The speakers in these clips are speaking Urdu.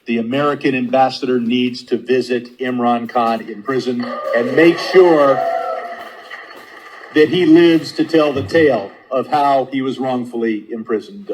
the American ambassador needs to visit Imran Khan in prison and make sure that he lives to tell the tale of how he was wrongfully imprisoned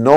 9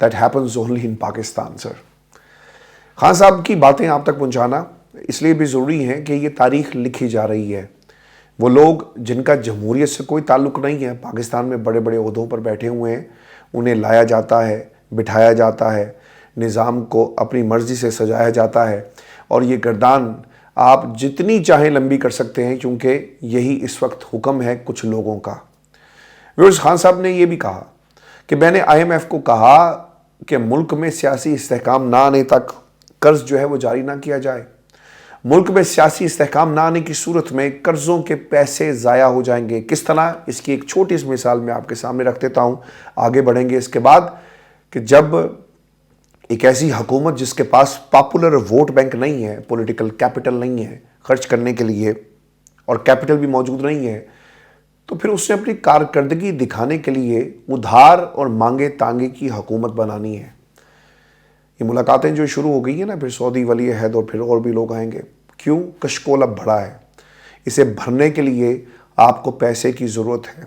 that happens only in Pakistan, sir. Khan صاحب کی باتیں آپ تک پہنچانا اس لیے بھی ضروری ہیں کہ یہ تاریخ لکھی جا رہی ہے. وہ لوگ جن کا جمہوریت سے کوئی تعلق نہیں ہے، پاکستان میں بڑے بڑے عہدوں پر بیٹھے ہوئے ہیں، انہیں لایا جاتا ہے، بٹھایا جاتا ہے، نظام کو اپنی مرضی سے سجایا جاتا ہے، اور یہ گردان آپ جتنی چاہیں لمبی کر سکتے ہیں کیونکہ یہی اس وقت حکم ہے کچھ لوگوں کا. ویورز، خان صاحب نے یہ بھی کہا کہ میں نے IMF کو کہا کہ ملک میں سیاسی استحکام نہ آنے تک قرض جو ہے وہ جاری نہ کیا جائے. ملک میں سیاسی استحکام نہ آنے کی صورت میں قرضوں کے پیسے ضائع ہو جائیں گے. کس طرح؟ اس کی ایک چھوٹی سی مثال میں آپ کے سامنے رکھ دیتا ہوں. آگے بڑھیں گے اس کے بعد کہ جب ایک ایسی حکومت جس کے پاس پاپولر ووٹ بینک نہیں ہے، پولیٹیکل کیپٹل نہیں ہے خرچ کرنے کے لیے، اور کیپٹل بھی موجود نہیں ہے، تو پھر اس نے اپنی کارکردگی دکھانے کے لیے ادھار اور مانگے تانگے کی حکومت بنانی ہے. یہ ملاقاتیں جو شروع ہو گئی ہیں نا، پھر سعودی ولی عہد اور پھر اور بھی لوگ آئیں گے. کیوں؟ کشکول اب بڑا ہے. اسے بھرنے کے لیے آپ کو پیسے کی ضرورت ہے.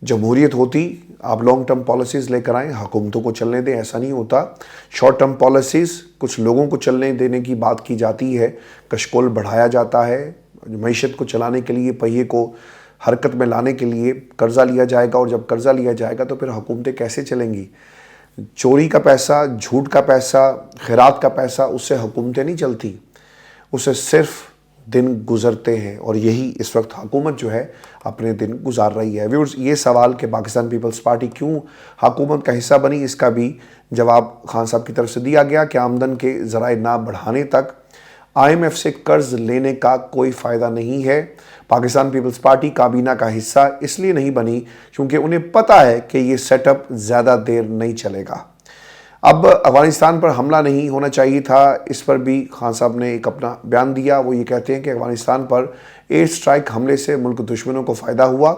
جمہوریت ہوتی آپ لانگ ٹرم پالیسیز لے کر آئیں، حکومتوں کو چلنے دیں، ایسا نہیں ہوتا. شارٹ ٹرم پالیسیز کچھ لوگوں کو چلنے دینے کی بات کی جاتی ہے، کشکول بڑھایا جاتا ہے. معیشت کو چلانے کے لیے، پہیے کو حرکت میں لانے کے لیے قرضہ لیا جائے گا، اور جب قرضہ لیا جائے گا تو پھر حکومتیں کیسے چلیں گی؟ چوری کا پیسہ، جھوٹ کا پیسہ، خیرات کا پیسہ، اس سے حکومتیں نہیں چلتی، اس سے صرف دن گزرتے ہیں. اور یہی اس وقت حکومت جو ہے اپنے دن گزار رہی ہے. ویورز، یہ سوال کہ پاکستان پیپلز پارٹی کیوں حکومت کا حصہ بنی، اس کا بھی جواب خان صاحب کی طرف سے دیا گیا کہ آمدن کے ذرائع نہ بڑھانے تک IMF سے قرض لینے کا کوئی فائدہ نہیں ہے. پاکستان پیپلز پارٹی کابینہ کا حصہ اس لیے نہیں بنی کیونکہ انہیں پتہ ہے کہ یہ سیٹ اپ زیادہ دیر نہیں چلے گا. اب افغانستان پر حملہ نہیں ہونا چاہیے تھا، اس پر بھی خان صاحب نے ایک اپنا بیان دیا. وہ یہ کہتے ہیں کہ افغانستان پر ایئر سٹرائک حملے سے ملک دشمنوں کو فائدہ ہوا.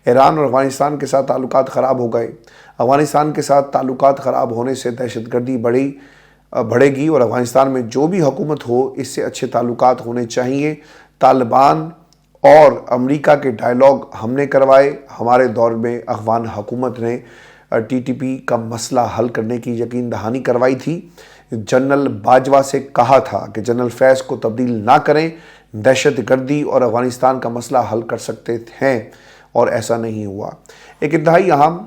ایران اور افغانستان کے ساتھ تعلقات خراب ہو گئے. افغانستان کے ساتھ تعلقات خراب ہونے سے دہشت گردی بڑھے گی، اور افغانستان میں جو بھی حکومت ہو اس سے اچھے تعلقات ہونے چاہیے. طالبان اور امریکہ کے ڈائیلاگ ہم نے کروائے. ہمارے دور میں افغان حکومت نے TTP کا مسئلہ حل کرنے کی یقین دہانی کروائی تھی. جنرل باجوہ سے کہا تھا کہ جنرل فیض کو تبدیل نہ کریں، دہشت گردی اور افغانستان کا مسئلہ حل کر سکتے ہیں، اور ایسا نہیں ہوا. ایک انتہائی اہم،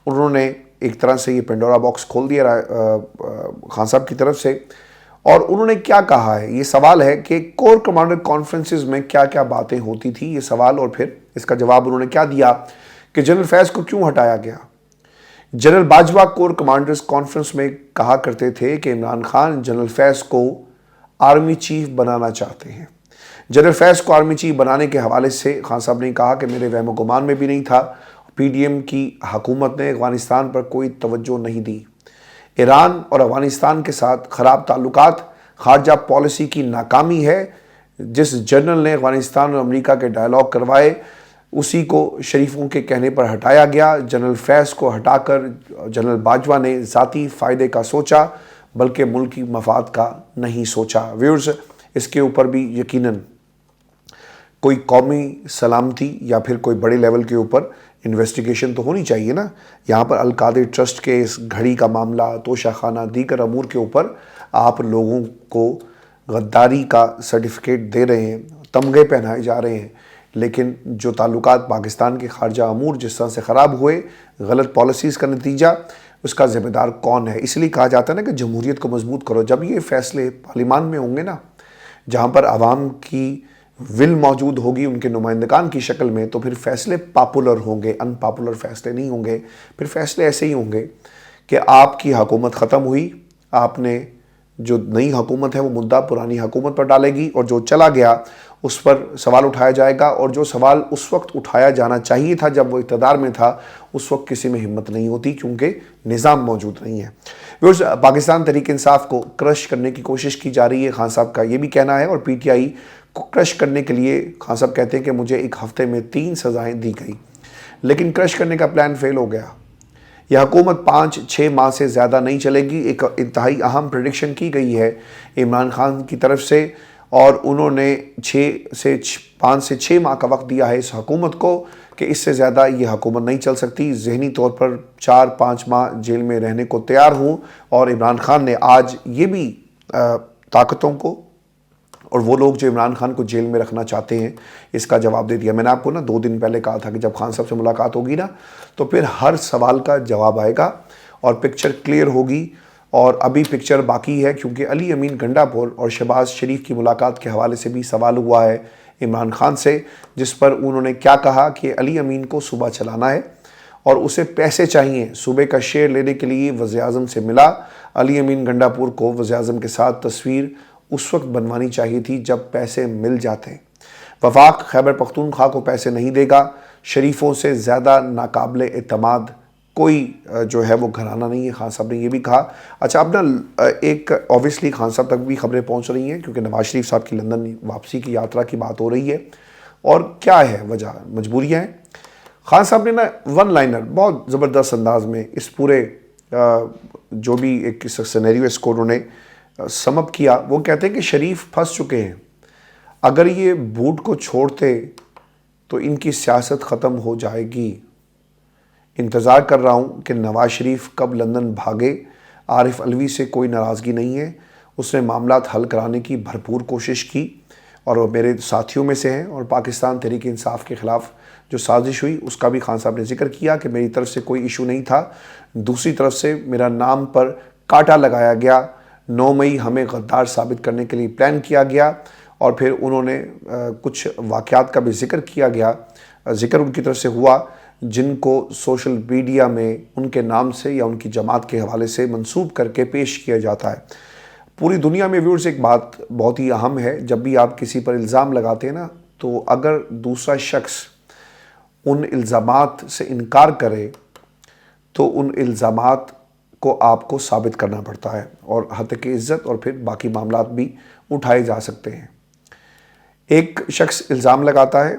انہوں نے ایک طرح سے یہ پینڈورا باکس کھول دیا خان صاحب کی طرف سے. اور انہوں نے کیا کہا ہے؟ یہ سوال ہے کہ کور کمانڈر کانفرنسز میں کیا کیا باتیں ہوتی تھی، یہ سوال. اور پھر اس کا جواب انہوں نے کیا دیا کہ جنرل فیض کو کیوں ہٹایا گیا. General Bajwa corps commanders conference میں کہا کرتے تھے کہ عمران خان جنرل فیض کو آرمی چیف بنانا چاہتے ہیں. جنرل فیض کو آرمی چیف بنانے کے حوالے سے خان صاحب نے کہا کہ میرے وہم و گمان میں بھی نہیں تھا. PDM کی حکومت نے افغانستان پر کوئی توجہ نہیں دی. ایران اور افغانستان کے ساتھ خراب تعلقات خارجہ پالیسی کی ناکامی ہے. جس جنرل نے افغانستان اور امریکہ کے ڈائیلاگ کروائے اسی کو شریفوں کے کہنے پر ہٹایا گیا. جنرل فیض کو ہٹا کر جنرل باجوہ نے ذاتی فائدے کا سوچا بلکہ ملکی مفاد کا نہیں سوچا. ویورز، اس کے اوپر بھی یقیناً کوئی قومی سلامتی یا پھر کوئی بڑے لیول کے اوپر انویسٹیگیشن تو ہونی چاہیے نا. یہاں پر القادری ٹرسٹ کے اس گھڑی کا معاملہ، توشہ خانہ، دیگر امور کے اوپر آپ لوگوں کو غداری کا سرٹیفکیٹ دے رہے ہیں، تمغے پہنائے جا رہے ہیں، لیکن جو تعلقات پاکستان کے خارجہ امور جس طرح سے خراب ہوئے، غلط پالیسیز کا نتیجہ، اس کا ذمہ دار کون ہے؟ اس لیے کہا جاتا ہے نا کہ جمہوریت کو مضبوط کرو. جب یہ فیصلے پارلیمان میں ہوں گے نا، جہاں پر عوام کی ول موجود ہوگی ان کے نمائندگان کی شکل میں، تو پھر فیصلے پاپولر ہوں گے، ان پاپولر فیصلے نہیں ہوں گے. پھر فیصلے ایسے ہی ہوں گے کہ آپ کی حکومت ختم ہوئی، آپ نے جو نئی حکومت ہے وہ مدعا پرانی حکومت پر ڈالے گی، اور جو چلا گیا اس پر سوال اٹھایا جائے گا. اور جو سوال اس وقت اٹھایا جانا چاہیے تھا جب وہ اقتدار میں تھا، اس وقت کسی میں ہمت نہیں ہوتی کیونکہ نظام موجود نہیں ہے. پاکستان تحریک انصاف کو کرش کرنے کی کوشش کی جا رہی ہے، خان صاحب کا یہ بھی کہنا ہے. اور PTI کو کرش کرنے کے لیے خان صاحب کہتے ہیں کہ مجھے ایک ہفتے میں 3 سزائیں دی گئی، لیکن کرش کرنے کا پلان فیل ہو گیا. یہ حکومت 5-6 ماہ سے زیادہ نہیں چلے گی. ایک انتہائی اہم پریڈکشن کی گئی ہے عمران خان کی طرف سے، اور انہوں نے 5 سے 6 ماہ کا وقت دیا ہے اس حکومت کو کہ اس سے زیادہ یہ حکومت نہیں چل سکتی. ذہنی طور پر 4-5 ماہ جیل میں رہنے کو تیار ہوں. اور عمران خان نے آج یہ بھی طاقتوں کو اور وہ لوگ جو عمران خان کو جیل میں رکھنا چاہتے ہیں اس کا جواب دے دیا. میں نے آپ کو 2 دن پہلے کہا تھا کہ جب خان صاحب سے ملاقات ہوگی تو پھر ہر سوال کا جواب آئے گا اور پکچر کلیئر ہوگی. اور ابھی پکچر باقی ہے کیونکہ علی امین گنڈاپور اور شہباز شریف کی ملاقات کے حوالے سے بھی سوال ہوا ہے عمران خان سے، جس پر انہوں نے کیا کہا کہ علی امین کو صوبہ چلانا ہے اور اسے پیسے چاہیے. صوبے کا شیئر لینے کے لیے وزیر اعظم سے ملا. علی امین گنڈاپور کو وزیر اعظم کے ساتھ تصویر اس وقت بنوانی چاہیے تھی جب پیسے مل جاتے. وفاق خیبر پختونخوا کو پیسے نہیں دے گا. شریفوں سے زیادہ ناقابل اعتماد کوئی جو ہے وہ گھرانہ نہیں ہے، خان صاحب نے یہ بھی کہا. اچھا اب ایک اوبیسلی خان صاحب تک بھی خبریں پہنچ رہی ہیں کیونکہ نواز شریف صاحب کی لندن واپسی کی یاترا کی بات ہو رہی ہے. اور کیا ہے وجہ؟ مجبوریاں ہیں. خان صاحب نے ون لائنر بہت زبردست انداز میں اس پورے جو بھی ایک سینیریو اس کو انہوں نے سم اپ کیا. وہ کہتے ہیں کہ شریف پھنس چکے ہیں، اگر یہ بوٹ کو چھوڑتے تو ان کی سیاست ختم ہو جائے گی. انتظار کر رہا ہوں کہ نواز شریف کب لندن بھاگے. عارف علوی سے کوئی ناراضگی نہیں ہے، اس نے معاملات حل کرانے کی بھرپور کوشش کی اور وہ میرے ساتھیوں میں سے ہیں. اور پاکستان تحریک انصاف کے خلاف جو سازش ہوئی اس کا بھی خان صاحب نے ذکر کیا کہ میری طرف سے کوئی ایشو نہیں تھا. دوسری طرف سے میرا نام پر کاٹا لگایا گیا. 9 مئی ہمیں غدار ثابت کرنے کے لیے پلان کیا گیا اور پھر انہوں نے کچھ واقعات کا بھی ذکر کیا گیا. ذکر ان کی طرف سے ہوا جن کو سوشل میڈیا میں ان کے نام سے یا ان کی جماعت کے حوالے سے منسوب کر کے پیش کیا جاتا ہے. پوری دنیا میں ویورز ایک بات بہت ہی اہم ہے، جب بھی آپ کسی پر الزام لگاتے ہیں تو اگر دوسرا شخص ان الزامات سے انکار کرے تو ان الزامات کو آپ کو ثابت کرنا پڑتا ہے اور حتیق عزت اور پھر باقی معاملات بھی اٹھائے جا سکتے ہیں. ایک شخص الزام لگاتا ہے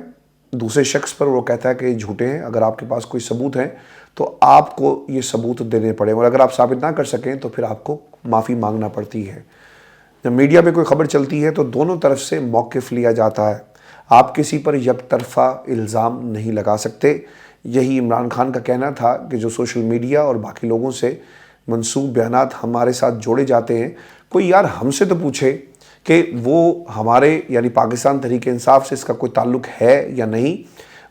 دوسرے شخص پر، وہ کہتا ہے کہ یہ جھوٹے ہیں. اگر آپ کے پاس کوئی ثبوت ہے تو آپ کو یہ ثبوت دینے پڑے اور اگر آپ ثابت نہ کر سکیں تو پھر آپ کو معافی مانگنا پڑتی ہے. جب میڈیا پہ کوئی خبر چلتی ہے تو دونوں طرف سے موقف لیا جاتا ہے. آپ کسی پر یک طرفہ الزام نہیں لگا سکتے. یہی عمران خان کا کہنا تھا کہ جو سوشل میڈیا اور باقی لوگوں سے منسوب بیانات ہمارے ساتھ جوڑے جاتے ہیں، کوئی یار ہم سے تو پوچھے کہ وہ ہمارے یعنی پاکستان تحریک انصاف سے اس کا کوئی تعلق ہے یا نہیں.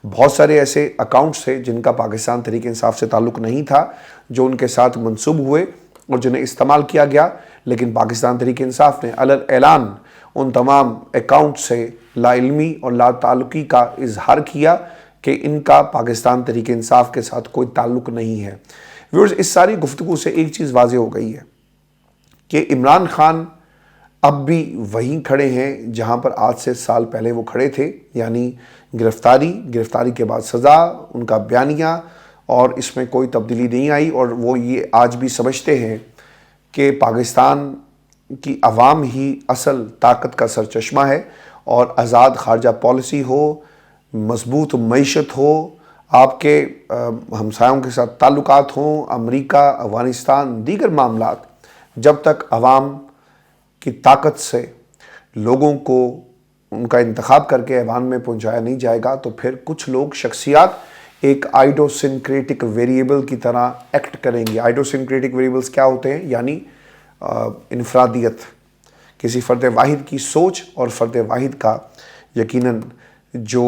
بہت سارے ایسے اکاؤنٹس تھے جن کا پاکستان تحریک انصاف سے تعلق نہیں تھا جو ان کے ساتھ منسوب ہوئے اور جنہیں استعمال کیا گیا، لیکن پاکستان تحریک انصاف نے علن اعلان ان تمام اکاؤنٹ سے لا علمی اور لا تعلقی کا اظہار کیا کہ ان کا پاکستان تحریک انصاف کے ساتھ کوئی تعلق نہیں ہے. ویورز، اس ساری گفتگو سے ایک چیز واضح ہو گئی ہے کہ عمران خان اب بھی وہیں کھڑے ہیں جہاں پر آج سے سال پہلے وہ کھڑے تھے، یعنی گرفتاری کے بعد سزا، ان کا بیانیہ، اور اس میں کوئی تبدیلی نہیں آئی. اور وہ یہ آج بھی سمجھتے ہیں کہ پاکستان کی عوام ہی اصل طاقت کا سرچشمہ ہے اور آزاد خارجہ پالیسی ہو، مضبوط معیشت ہو، آپ کے ہمسایوں کے ساتھ تعلقات ہوں، امریکہ، افغانستان، دیگر معاملات، جب تک عوام کی طاقت سے لوگوں کو ان کا انتخاب کر کے ایوان میں پہنچایا نہیں جائے گا تو پھر کچھ لوگ، شخصیات ایک آئیڈوسنکریٹک ویریبل کی طرح ایکٹ کریں گے. آئیڈوسنکریٹک ویریبلز کیا ہوتے ہیں؟ یعنی انفرادیت، کسی فرد واحد کی سوچ اور فرد واحد کا یقیناً جو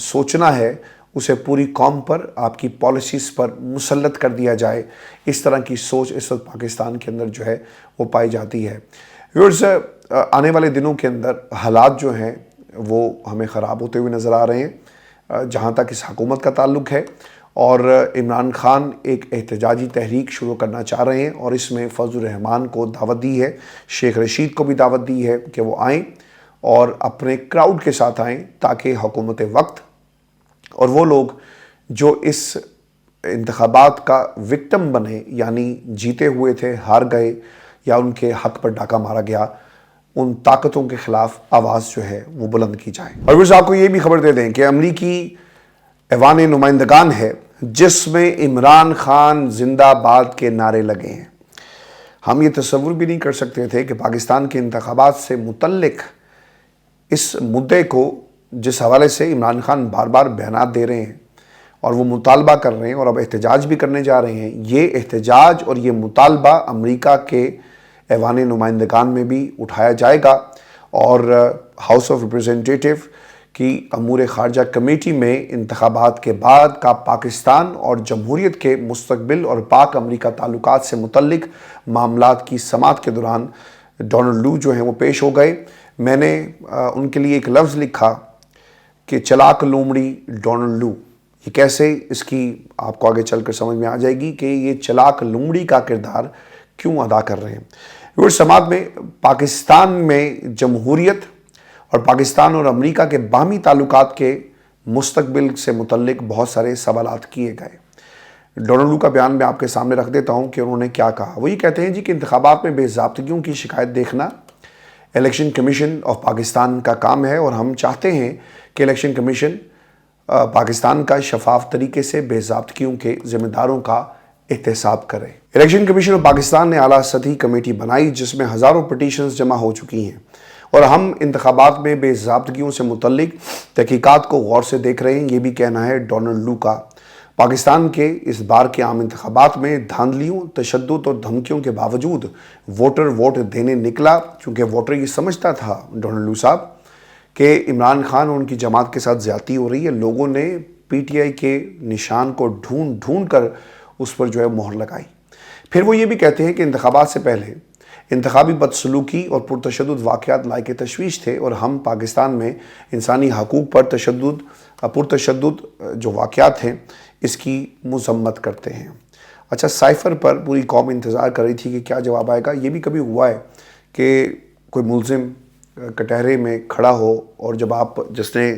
سوچنا ہے اسے پوری قوم پر، آپ کی پالیسیز پر مسلط کر دیا جائے. اس طرح کی سوچ اس وقت پاکستان کے اندر جو ہے وہ پائی جاتی ہے. ویورز، آنے والے دنوں کے اندر حالات جو ہیں وہ ہمیں خراب ہوتے ہوئے نظر آ رہے ہیں جہاں تک اس حکومت کا تعلق ہے. اور عمران خان ایک احتجاجی تحریک شروع کرنا چاہ رہے ہیں اور اس میں فضل الرحمان کو دعوت دی ہے، شیخ رشید کو بھی دعوت دی ہے کہ وہ آئیں اور اپنے کراؤڈ کے ساتھ آئیں تاکہ حکومت وقت اور وہ لوگ جو اس انتخابات کا وکٹم بنے، یعنی جیتے ہوئے تھے ہار گئے یا ان کے حق پر ڈاکہ مارا گیا، ان طاقتوں کے خلاف آواز جو ہے وہ بلند کی جائے. اور ویسے آپ کو یہ بھی خبر دے دیں کہ امریکی ایوان نمائندگان ہے جس میں عمران خان زندہ باد کے نعرے لگے ہیں. ہم یہ تصور بھی نہیں کر سکتے تھے کہ پاکستان کے انتخابات سے متعلق اس مدعے کو جس حوالے سے عمران خان بار بار بیانات دے رہے ہیں اور وہ مطالبہ کر رہے ہیں اور اب احتجاج بھی کرنے جا رہے ہیں، یہ احتجاج اور یہ مطالبہ امریکہ کے ایوان نمائندگان میں بھی اٹھایا جائے گا اور ہاؤس آف ریپریزنٹیٹیو کی امور خارجہ کمیٹی میں انتخابات کے بعد کا پاکستان اور جمہوریت کے مستقبل اور پاک امریکہ تعلقات سے متعلق معاملات کی سماعت کے دوران ڈونلڈ لو جو ہیں وہ پیش ہو گئے۔ میں نے ان کے لیے ایک لفظ لکھا کہ چلاک لومڑی ڈونلڈ لو، یہ کیسے، اس کی آپ کو آگے چل کر سمجھ میں آ جائے گی کہ یہ چلاک لومڑی کا کردار کیوں ادا کر رہے ہیں۔ سماعت میں پاکستان میں جمہوریت اور پاکستان اور امریکہ کے باہمی تعلقات کے مستقبل سے متعلق بہت سارے سوالات کیے گئے۔ ڈونلڈ لو کا بیان میں آپ کے سامنے رکھ دیتا ہوں کہ انہوں نے کیا کہا۔ وہ یہ کہتے ہیں کہ انتخابات میں بے ضابطگیوں کی شکایت دیکھنا الیکشن کمیشن آف پاکستان کا کام ہے اور ہم چاہتے ہیں کہ الیکشن کمیشن پاکستان کا شفاف طریقے سے بے ضابطگیوں کے ذمہ داروں کا احتساب کرے۔ الیکشن کمیشن آف پاکستان نے اعلیٰ سطحی کمیٹی بنائی جس میں ہزاروں پٹیشنز جمع ہو چکی ہیں اور ہم انتخابات میں بے ضابطگیوں سے متعلق تحقیقات کو غور سے دیکھ رہے ہیں، یہ بھی کہنا ہے ڈونلڈ لو کا۔ پاکستان کے اس بار کے عام انتخابات میں دھاندلیوں، تشدد اور دھمکیوں کے باوجود ووٹر ووٹ دینے نکلا، چونکہ ووٹر یہ سمجھتا تھا ڈونلڈ لو صاحب کہ عمران خان اور ان کی جماعت کے ساتھ زیادتی ہو رہی ہے۔ لوگوں نے پی ٹی آئی کے نشان کو ڈھونڈ کر اس پر جو ہے مہر لگائی۔ پھر وہ یہ بھی کہتے ہیں کہ انتخابات سے پہلے انتخابی بدسلوکی اور پرتشدد واقعات لائق تشویش تھے اور ہم پاکستان میں انسانی حقوق پر پرتشدد جو واقعات ہیں اس کی مذمت کرتے ہیں۔ اچھا، سائفر پر پوری قوم انتظار کر رہی تھی کہ کیا جواب آئے گا۔ یہ بھی کبھی ہوا ہے کہ کوئی ملزم کٹہرے میں کھڑا ہو اور جب آپ جس نے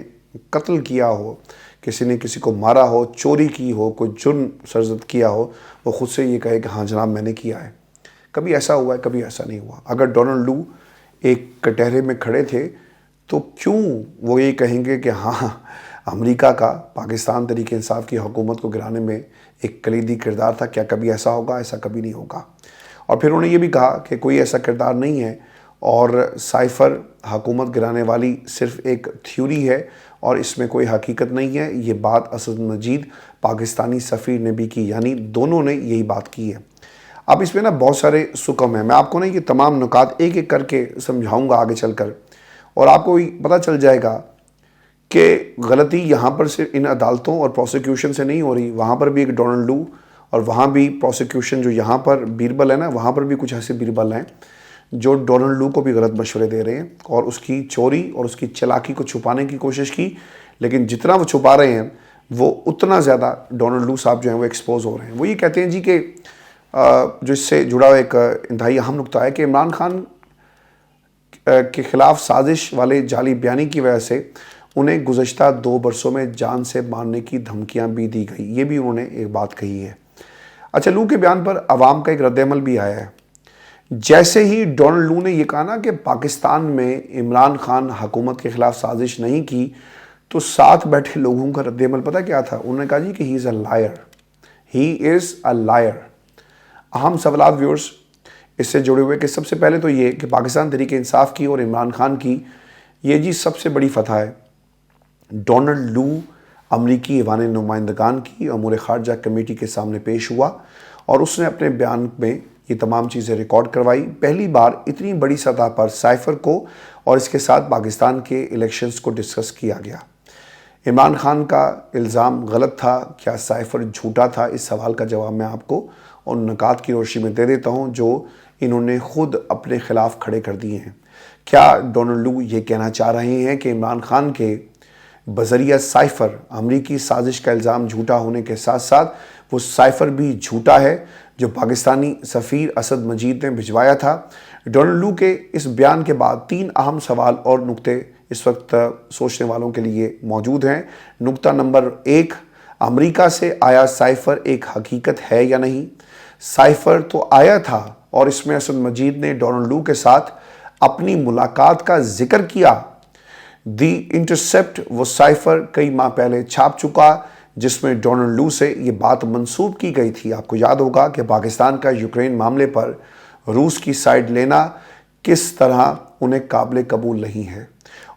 قتل کیا ہو، کسی نے کسی کو مارا ہو، چوری کی ہو، کوئی جرم سرزد کیا ہو، وہ خود سے یہ کہے کہ ہاں جناب میں نے کیا ہے۔ کبھی ایسا ہوا ہے، کبھی ایسا نہیں ہوا۔ اگر ڈونلڈ لو ایک کٹہرے میں کھڑے تھے تو کیوں وہ یہ کہیں گے کہ ہاں امریکہ کا پاکستان تحریک انصاف کی حکومت کو گرانے میں ایک کلیدی کردار تھا؟ کیا کبھی ایسا ہوگا؟ ایسا کبھی نہیں ہوگا۔ اور پھر انہوں نے یہ بھی کہا کہ کوئی ایسا کردار نہیں ہے اور سائفر حکومت گرانے والی صرف ایک تھیوری ہے اور اس میں کوئی حقیقت نہیں ہے۔ یہ بات اسد مجید پاکستانی سفیر نے بھی کی، یعنی دونوں نے یہی بات کی ہے۔ اب اس میں نا بہت سارے سکم ہیں، میں آپ کو نا یہ تمام نکات ایک ایک کر کے سمجھاؤں گا آگے چل کر، اور آپ کو پتہ چل جائے گا کہ غلطی یہاں پر صرف ان عدالتوں اور پروسیکیوشن سے نہیں ہو رہی، وہاں پر بھی ایک ڈونلڈ لو اور وہاں بھی پروسیکیوشن جو یہاں پر بیربل ہے نا، وہاں پر بھی کچھ ایسے بیربل ہیں جو ڈونلڈ لو کو بھی غلط مشورے دے رہے ہیں اور اس کی چوری اور اس کی چلاکی کو چھپانے کی کوشش کی، لیکن جتنا وہ چھپا رہے ہیں وہ اتنا زیادہ ڈونلڈ لو صاحب جو ہیں وہ ایکسپوز ہو رہے ہیں۔ وہ یہ کہتے ہیں جی کہ جو اس سے جڑا ہوا ایک انتہائی اہم نقطہ ہے کہ عمران خان کے خلاف سازش والے جعلی بیانی کی وجہ سے انہیں گزشتہ 2 برسوں میں جان سے مارنے کی دھمکیاں بھی دی گئی، یہ بھی انہوں نے ایک بات کہی ہے۔ اچھا، لو کے بیان پر عوام کا ایک رد عمل بھی آیا ہے۔ جیسے ہی ڈونلڈ لو نے یہ کہا نا کہ پاکستان میں عمران خان حکومت کے خلاف سازش نہیں کی، تو ساتھ بیٹھے لوگوں کا رد عمل پتہ کیا تھا؟ انہوں نے کہا جی کہ ہی از اے لائر، ہی از اے لائر۔ اہم سوالات ویورز اس سے جڑے ہوئے کہ سب سے پہلے تو یہ کہ پاکستان تحریک انصاف کی اور عمران خان کی یہ جی سب سے بڑی فتح ہے۔ ڈونلڈ لو امریکی ایوان نمائندگان کی امور خارجہ کمیٹی کے سامنے پیش ہوا اور اس نے اپنے بیان میں یہ تمام چیزیں ریکارڈ کروائی۔ پہلی بار اتنی بڑی سطح پر سائفر کو اور اس کے ساتھ پاکستان کے الیکشنز کو ڈسکس کیا گیا۔ عمران خان کا الزام غلط تھا، کیا سائفر جھوٹا تھا؟ اس سوال کا جواب میں آپ کو ان نکات کی روشنی میں دے دیتا ہوں جو انہوں نے خود اپنے خلاف کھڑے کر دیے ہیں۔ کیا ڈونلڈ لو یہ کہنا چاہ رہے ہیں کہ عمران خان کے بذریعہ سائفر امریکی سازش کا الزام جھوٹا ہونے کے ساتھ ساتھ وہ سائفر بھی جھوٹا ہے جو پاکستانی سفیر اسد مجید نے بھجوایا تھا؟ ڈونلڈ لو کے اس بیان کے بعد 3 اہم سوال اور نقطے اس وقت سوچنے والوں کے لیے موجود ہیں۔ نقطہ نمبر 1، امریکہ سے آیا سائفر ایک حقیقت ہے یا نہیں؟ سائفر تو آیا تھا اور اس میں اسد مجید نے ڈونلڈ لو کے ساتھ اپنی ملاقات کا ذکر کیا۔ دی انٹرسیپٹ وہ سائفر کئی ماہ پہلے چھاپ چکا جس میں ڈونلڈ لو سے یہ بات منسوب کی گئی تھی۔ آپ کو یاد ہوگا کہ پاکستان کا یوکرین معاملے پر روس کی سائیڈ لینا کس طرح انہیں قابل قبول نہیں ہے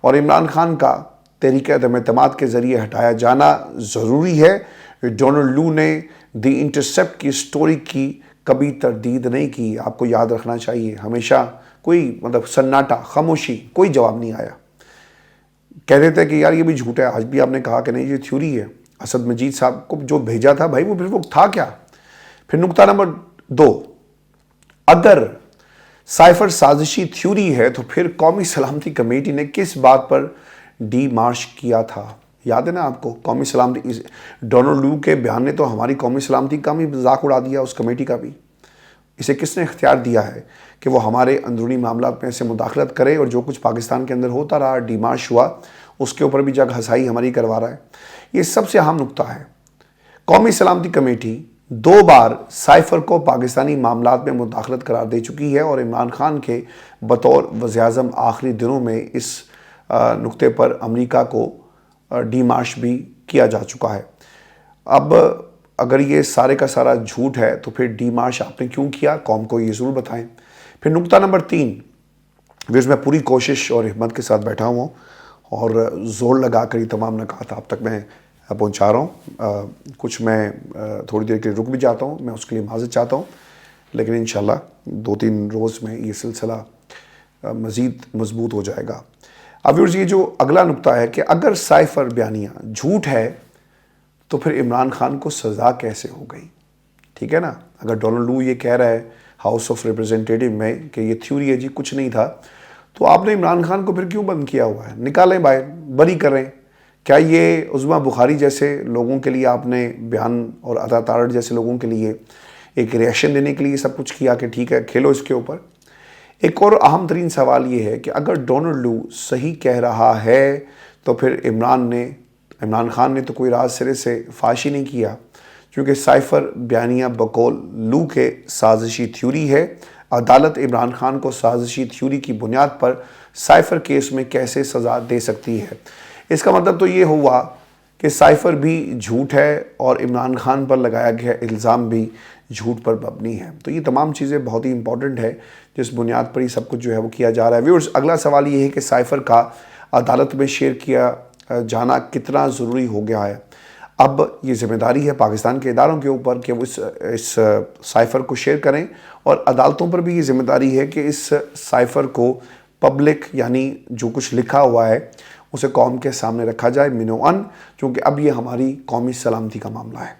اور عمران خان کا تحریک عدم اعتماد کے ذریعے ہٹایا جانا ضروری ہے۔ ڈونلڈ لو نے دی انٹرسیپٹ کی سٹوری کی کبھی تردید نہیں کی۔ آپ کو یاد رکھنا چاہیے، ہمیشہ کوئی سناٹا، خاموشی، کوئی جواب نہیں آیا۔ کہتے تھے کہ یار یہ بھی جھوٹ ہے، آج بھی آپ نے کہا کہ نہیں یہ تھیوری ہے۔ اسد مجید صاحب کو جو بھیجا تھا بھائی وہ تھا کیا؟ پھر نقطہ نمبر 2، اگر سائفر سازشی تھیوری ہے تو پھر قومی سلامتی کمیٹی نے کس بات پر ڈی مارچ کیا تھا؟ یاد ہے نا آپ کو؟ قومی سلامتی، ڈونلڈ لو کے بیان نے تو ہماری قومی سلامتی کا بھی مذاق اڑا دیا، اس کمیٹی کا بھی۔ اسے کس نے اختیار دیا ہے کہ وہ ہمارے اندرونی معاملات میں سے مداخلت کرے؟ اور جو کچھ پاکستان کے اندر ہوتا رہا، ڈی مارچ ہوا، اس کے اوپر بھی جگ ہنسائی ہماری کروا رہا ہے۔ یہ سب سے اہم نقطہ ہے۔ قومی سلامتی کمیٹی 2 بار سائفر کو پاکستانی معاملات میں مداخلت قرار دے چکی ہے، اور عمران خان کے بطور وزیر اعظم آخری دنوں میں اس نقطے پر امریکہ کو ڈی مارچ بھی کیا جا چکا ہے۔ اب اگر یہ سارے کا سارا جھوٹ ہے تو پھر ڈی مارچ آپ نے کیوں کیا؟ قوم کو یہ ضرور بتائیں۔ پھر نقطہ نمبر 3، میں پوری کوشش اور ہمت کے ساتھ بیٹھا ہوں اور زور لگا کر یہ تمام نکات آپ تک میں پہنچا رہا ہوں۔ کچھ میں تھوڑی دیر کے لیے رک بھی جاتا ہوں، میں اس کے لیے معذرت چاہتا ہوں، لیکن انشاءاللہ 2-3 روز میں یہ سلسلہ مزید مضبوط ہو جائے گا۔ اب ویورز، یہ جو اگلا نقطہ ہے کہ اگر سائفر بیانیہ جھوٹ ہے تو پھر عمران خان کو سزا کیسے ہو گئی؟ ٹھیک ہے نا؟ اگر ڈونلڈ لو یہ کہہ رہا ہے ہاؤس آف ریپرزینٹیٹیو میں کہ یہ تھیوری ہے جی، کچھ نہیں تھا، تو آپ نے عمران خان کو پھر کیوں بند کیا ہوا ہے؟ نکالیں باہر، بری کریں۔ کیا یہ عظمیٰ بخاری جیسے لوگوں کے لیے آپ نے بیان، اور عطا تارڑ جیسے لوگوں کے لیے ایک ریئیکشن دینے کے لیے سب کچھ کیا کہ ٹھیک ہے کھیلو اس کے اوپر؟ ایک اور اہم ترین سوال یہ ہے کہ اگر ڈونلڈ لو صحیح کہہ رہا ہے تو پھر عمران خان نے تو کوئی راز سرے سے فاش ہی نہیں کیا، کیونکہ سائفر بیانیہ بقول لو کے سازشی تھیوری ہے۔ عدالت عمران خان کو سازشی تھیوری کی بنیاد پر سائفر کیس میں کیسے سزا دے سکتی ہے؟ اس کا مطلب تو یہ ہوا کہ سائفر بھی جھوٹ ہے اور عمران خان پر لگایا گیا الزام بھی جھوٹ پر مبنی ہے۔ تو یہ تمام چیزیں بہت ہی امپورٹنٹ ہے جس بنیاد پر یہ سب کچھ جو ہے وہ کیا جا رہا ہے۔ ویورز، اگلا سوال یہ ہے کہ سائفر کا عدالت میں شیئر کیا جانا کتنا ضروری ہو گیا ہے؟ اب یہ ذمہ داری ہے پاکستان کے اداروں کے اوپر کہ وہ اس سائفر کو شیئر کریں، اور عدالتوں پر بھی یہ ذمہ داری ہے کہ اس سائفر کو پبلک، یعنی جو کچھ لکھا ہوا ہے اسے قوم کے سامنے رکھا جائے منوعاً، کیونکہ اب یہ ہماری قومی سلامتی کا معاملہ ہے۔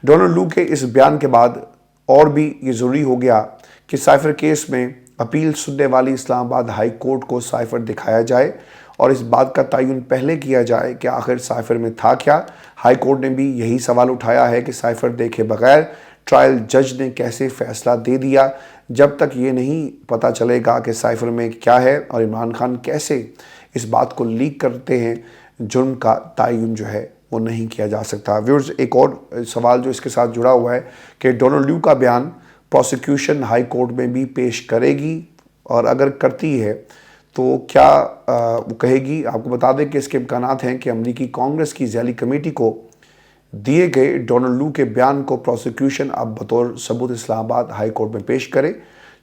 ڈونلڈ لو کے اس بیان کے بعد اور بھی یہ ضروری ہو گیا کہ سائفر کیس میں اپیل سننے والی اسلام آباد ہائی کورٹ کو سائفر دکھایا جائے، اور اس بات کا تعین پہلے کیا جائے کہ آخر سائفر میں تھا کیا۔ ہائی کورٹ نے بھی یہی سوال اٹھایا ہے کہ سائفر دیکھے بغیر ٹرائل جج نے کیسے فیصلہ دے دیا؟ جب تک یہ نہیں پتہ چلے گا کہ سائفر میں کیا ہے اور عمران خان کیسے اس بات کو لیک کرتے ہیں، جرم کا تعین جو ہے وہ نہیں کیا جا سکتا۔ ویورز، ایک اور سوال جو اس کے ساتھ جڑا ہوا ہے کہ ڈونلڈ لو کا بیان پروسیکیوشن ہائی کورٹ میں بھی پیش کرے گی، اور اگر کرتی ہے تو کیا وہ کہے گی؟ آپ کو بتا دیں کہ اس کے امکانات ہیں کہ امریکی کانگریس کی ذیلی کمیٹی کو دیے گئے ڈونلڈ لو کے بیان کو پروسیکیوشن اب بطور ثبوت اسلام آباد ہائی کورٹ میں پیش کرے،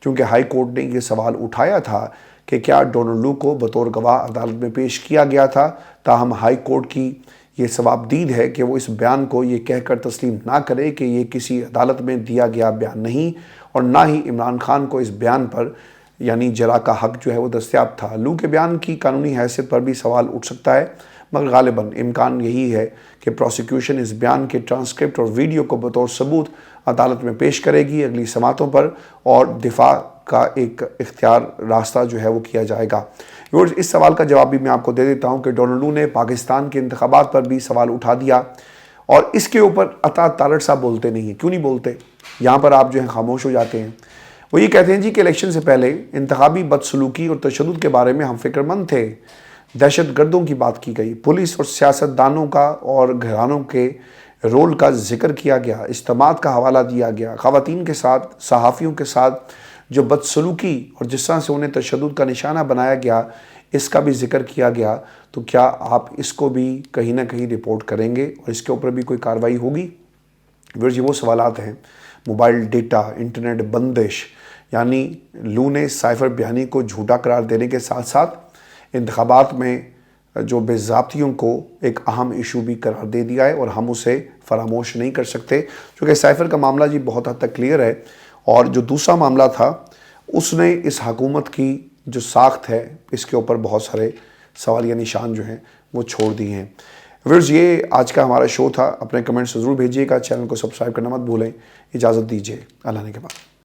کیونکہ ہائی کورٹ نے یہ سوال اٹھایا تھا کہ کیا ڈونلڈ لو کو بطور گواہ عدالت میں پیش کیا گیا تھا۔ تاہم ہائی کورٹ کی یہ ثوابدید ہے کہ وہ اس بیان کو یہ کہہ کر تسلیم نہ کرے کہ یہ کسی عدالت میں دیا گیا بیان نہیں، اور نہ ہی عمران خان کو اس بیان پر یعنی جرا کا حق جو ہے وہ دستیاب تھا۔ لو کے بیان کی قانونی حیثیت پر بھی سوال اٹھ سکتا ہے، مگر غالباً امکان یہی ہے کہ پروسیکیوشن اس بیان کے ٹرانسکرپٹ اور ویڈیو کو بطور ثبوت عدالت میں پیش کرے گی اگلی سماعتوں پر، اور دفاع کا ایک اختیار راستہ جو ہے وہ کیا جائے گا۔ ویورز، اس سوال کا جواب بھی میں آپ کو دے دیتا ہوں کہ ڈونلڈ لو نے پاکستان کے انتخابات پر بھی سوال اٹھا دیا، اور اس کے اوپر عطا تارڑ صاحب بولتے نہیں ہیں۔ کیوں نہیں بولتے؟ یہاں پر آپ جو ہیں خاموش ہو جاتے ہیں۔ وہ یہ کہتے ہیں جی کہ الیکشن سے پہلے انتخابی بدسلوکی اور تشدد کے بارے میں ہم فکر مند تھے، دہشت گردوں کی بات کی گئی، پولیس اور سیاستدانوں کا اور گھرانوں کے رول کا ذکر کیا گیا، اجتماعات کا حوالہ دیا گیا، خواتین کے ساتھ، صحافیوں کے ساتھ جو بدسلوکی اور جس طرح سے انہیں تشدد کا نشانہ بنایا گیا اس کا بھی ذکر کیا گیا۔ تو کیا آپ اس کو بھی کہیں نہ کہیں رپورٹ کریں گے اور اس کے اوپر بھی کوئی کارروائی ہوگی؟ یہ وہ سوالات ہیں۔ موبائل ڈیٹا، انٹرنیٹ بندش، یعنی لو نے سائفر بیانی کو جھوٹا قرار دینے کے ساتھ ساتھ انتخابات میں جو بے-ضابطگیوں کو ایک اہم ایشو بھی قرار دے دیا ہے اور ہم اسے فراموش نہیں کر سکتے، چونکہ سائفر کا معاملہ جی بہت حد تک کلیئر ہے، اور جو دوسرا معاملہ تھا اس نے اس حکومت کی جو ساخت ہے اس کے اوپر بہت سارے سوالیہ نشان جو ہیں وہ چھوڑ دیے ہیں۔ ویورز، یہ آج کا ہمارا شو تھا، اپنے کمنٹس ضرور بھیجیے گا، چینل کو سبسکرائب کرنا مت بھولیں، اجازت دیجیے، اللہ نے کے بعد۔